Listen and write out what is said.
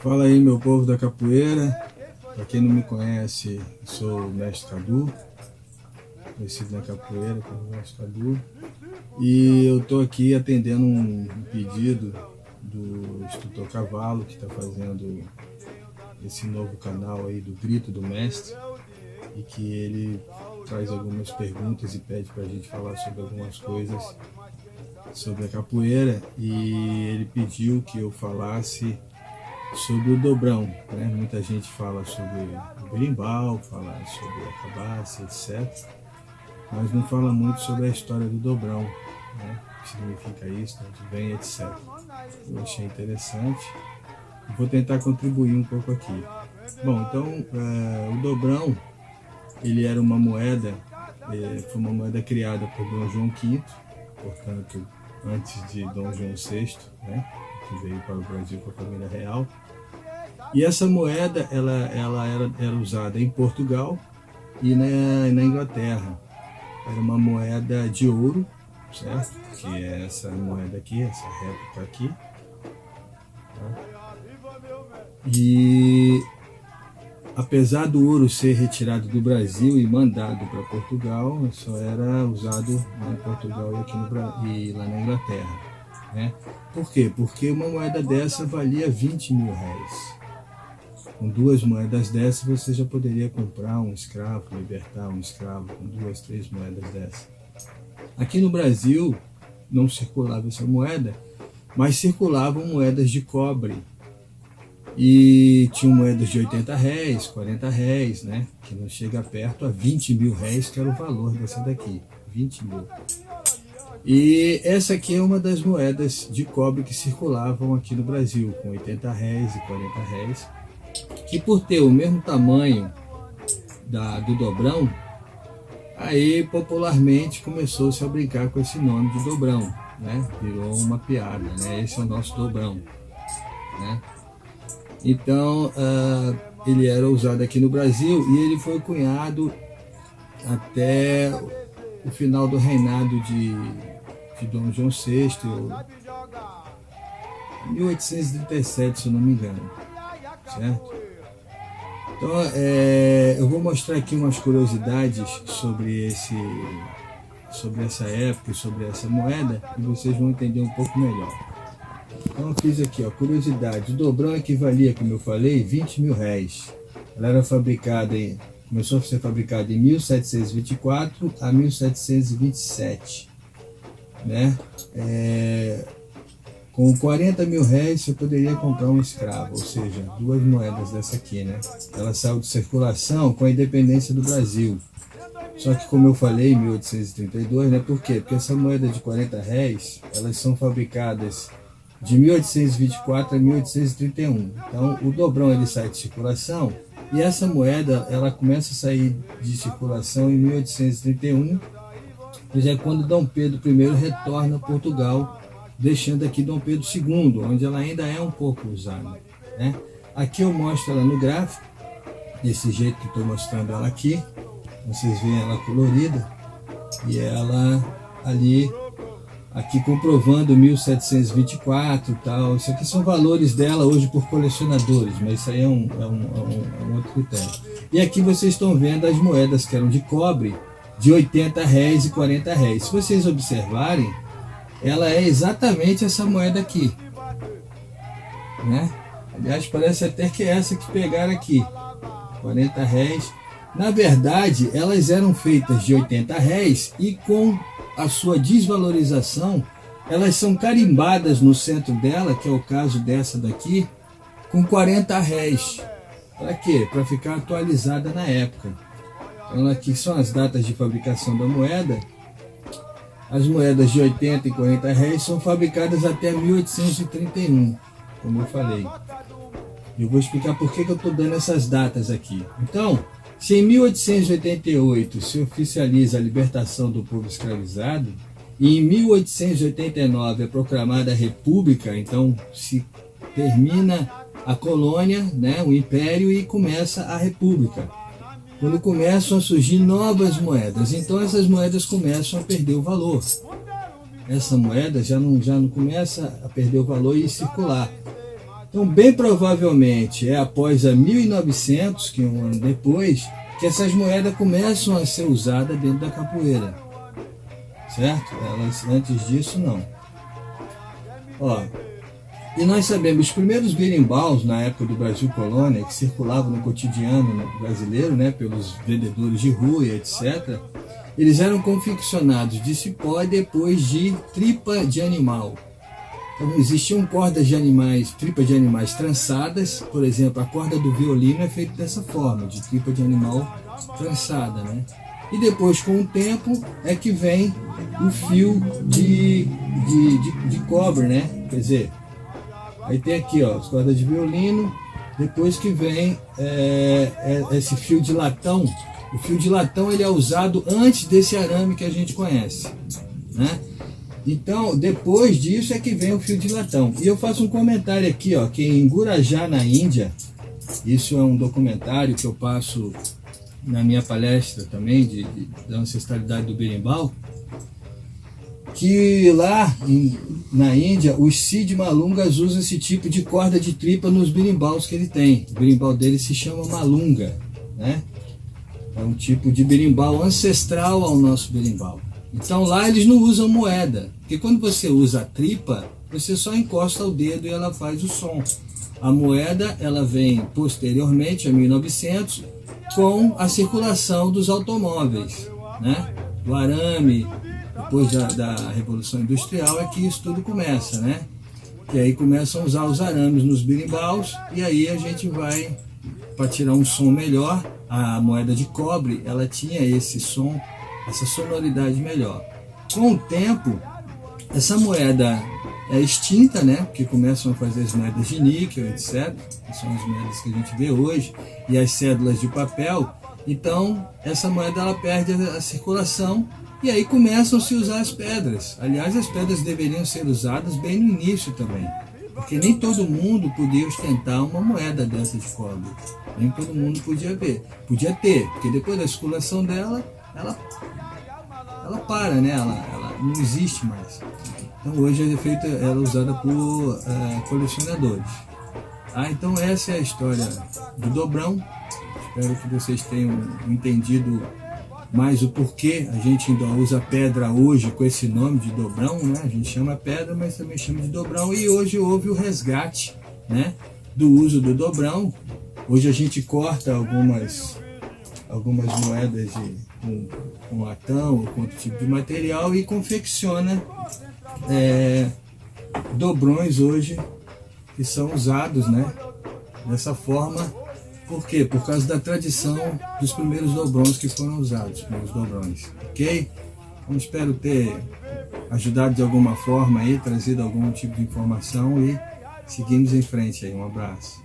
Fala aí, meu povo da capoeira. Para quem não me conhece, sou o Mestre Cadu, conhecido na capoeira como Mestre Cadu. E eu estou aqui atendendo um pedido do instrutor Cavalo, que está fazendo esse novo canal aí do Grito do Mestre, e que ele traz algumas perguntas e pede para a gente falar sobre algumas coisas sobre a capoeira, e ele pediu que eu falasse sobre o dobrão, né? Muita gente fala sobre o berimbau, fala sobre a cabaça, etc. Mas não fala muito sobre a história do dobrão, né? O que significa isso, de onde vem, etc. Eu achei interessante e vou tentar contribuir um pouco aqui. Bom, então o dobrão, ele era uma moeda, foi uma moeda criada por Dom João V, portanto, antes de Dom João VI, né? Que veio para o Brasil com a família real. E essa moeda ela era usada em Portugal e na Inglaterra. Era uma moeda de ouro, certo? Que é essa moeda aqui, essa réplica aqui. Tá? E apesar do ouro ser retirado do Brasil e mandado para Portugal, só era usado em Portugal e aqui e lá na Inglaterra, né? Por quê? Porque uma moeda dessa valia 20 mil réis. Com duas moedas dessas você já poderia comprar um escravo, libertar um escravo com 2, 3 moedas dessas. Aqui no Brasil não circulava essa moeda, mas circulavam moedas de cobre. E tinham moedas de 80 réis, 40 réis, né? Que não chega perto a 20 mil réis, que era o valor dessa daqui, 20 mil. E essa aqui é uma das moedas de cobre que circulavam aqui no Brasil, com 80 réis e 40 réis, que por ter o mesmo tamanho do dobrão, aí popularmente começou-se a brincar com esse nome de dobrão, né? Virou uma piada, né? Esse é o nosso dobrão, né? Então, ele era usado aqui no Brasil e ele foi cunhado até o final do reinado de Dom João VI, 1837, se eu não me engano, certo? Então, eu vou mostrar aqui umas curiosidades sobre essa época e sobre essa moeda, e vocês vão entender um pouco melhor. Então eu fiz aqui, ó, curiosidade. O dobrão equivalia, como eu falei, 20 mil réis. Ela era começou a ser fabricada em 1724 a 1727, né? Com 40 mil réis você poderia comprar um escravo, ou seja, 2 moedas dessa aqui, né? Ela saiu de circulação com a independência do Brasil. Só que, como eu falei, em 1832, né? Por quê? Porque essa moeda de 40 réis, elas são fabricadas de 1824 a 1831. Então, o dobrão ele sai de circulação e essa moeda ela começa a sair de circulação em 1831, pois é quando Dom Pedro I retorna a Portugal, deixando aqui Dom Pedro II, onde ela ainda é um pouco usada, né? Aqui eu mostro ela no gráfico, desse jeito que estou mostrando ela aqui. Vocês veem ela colorida e ela ali, aqui comprovando 1724 e tal. Isso aqui são valores dela hoje por colecionadores, mas isso aí é um outro critério. E aqui vocês estão vendo as moedas que eram de cobre, de 80 réis e 40 réis. Se vocês observarem, ela é exatamente essa moeda aqui, né? Aliás, parece até que é essa que pegaram aqui, 40 réis. Na verdade, elas eram feitas de 80 réis e com a sua desvalorização, elas são carimbadas no centro dela, que é o caso dessa daqui, com 40 réis. Para quê? Para ficar atualizada na época. Então aqui são as datas de fabricação da moeda. As moedas de 80 e 40 réis são fabricadas até 1831, como eu falei. Eu vou explicar por que eu estou dando essas datas aqui. Então, se em 1888 se oficializa a libertação do povo escravizado, e em 1889 é proclamada a República, então se termina a colônia, né, o Império, e começa a República. Quando começam a surgir novas moedas, então essas moedas começam a perder o valor. Essa moeda já não começa a perder o valor e circular. Então, bem provavelmente, é após a 1900, que é um ano depois, que essas moedas começam a ser usadas dentro da capoeira. Certo? Elas, antes disso, não. Ó, e nós sabemos, os primeiros berimbaus, na época do Brasil Colônia, que circulavam no cotidiano brasileiro, né, pelos vendedores de rua, etc., eles eram confeccionados de cipó e depois de tripa de animal. Então, existiam cordas de animais, tripas de animais trançadas, por exemplo, a corda do violino é feita dessa forma, de tripa de animal trançada, né? E depois, com o tempo, é que vem o fio de cobre, né? Quer dizer, aí tem aqui, ó, as cordas de violino, depois que vem esse fio de latão. O fio de latão ele é usado antes desse arame que a gente conhece, né? Então, depois disso é que vem o fio de latão. E eu faço um comentário aqui, ó, que em Gurajá, na Índia, isso é um documentário que eu passo na minha palestra também, da ancestralidade do berimbau, que lá na Índia, os Sid Malungas usam esse tipo de corda de tripa nos berimbaus que ele tem. O berimbau dele se chama malunga, né? É um tipo de berimbau ancestral ao nosso berimbau. Então lá eles não usam moeda, porque quando você usa a tripa, você só encosta o dedo e ela faz o som. A moeda ela vem posteriormente, a 1900, com a circulação dos automóveis, né? Do arame, depois da Revolução Industrial é que isso tudo começa, né? Que aí começam a usar os arames nos berimbaus e aí a gente vai, para tirar um som melhor, a moeda de cobre, ela tinha esse som, essa sonoridade melhor. Com o tempo, essa moeda é extinta, né? Porque começam a fazer as moedas de níquel, etc. Que são as moedas que a gente vê hoje, e as cédulas de papel. Então, essa moeda ela perde a circulação e aí começam a se usar as pedras. Aliás, as pedras deveriam ser usadas bem no início também, porque nem todo mundo podia ostentar uma moeda dessa de cobre. Nem todo mundo podia ter, porque depois da circulação dela, ela para, né? Ela não existe mais. Então hoje ela é usada por colecionadores. Então essa é a história do dobrão. Espero que vocês tenham entendido mais o porquê a gente ainda usa pedra hoje com esse nome de dobrão, né? A gente chama pedra, mas também chama de dobrão. E hoje houve o resgate, né, do uso do dobrão. Hoje a gente corta algumas moedas com latão ou com outro tipo de material e confecciona dobrões hoje que são usados, né, dessa forma. Por quê? Por causa da tradição dos primeiros dobrões que foram usados, primeiros dobrões, ok? Então espero ter ajudado de alguma forma aí, trazido algum tipo de informação e seguimos em frente aí. Um abraço.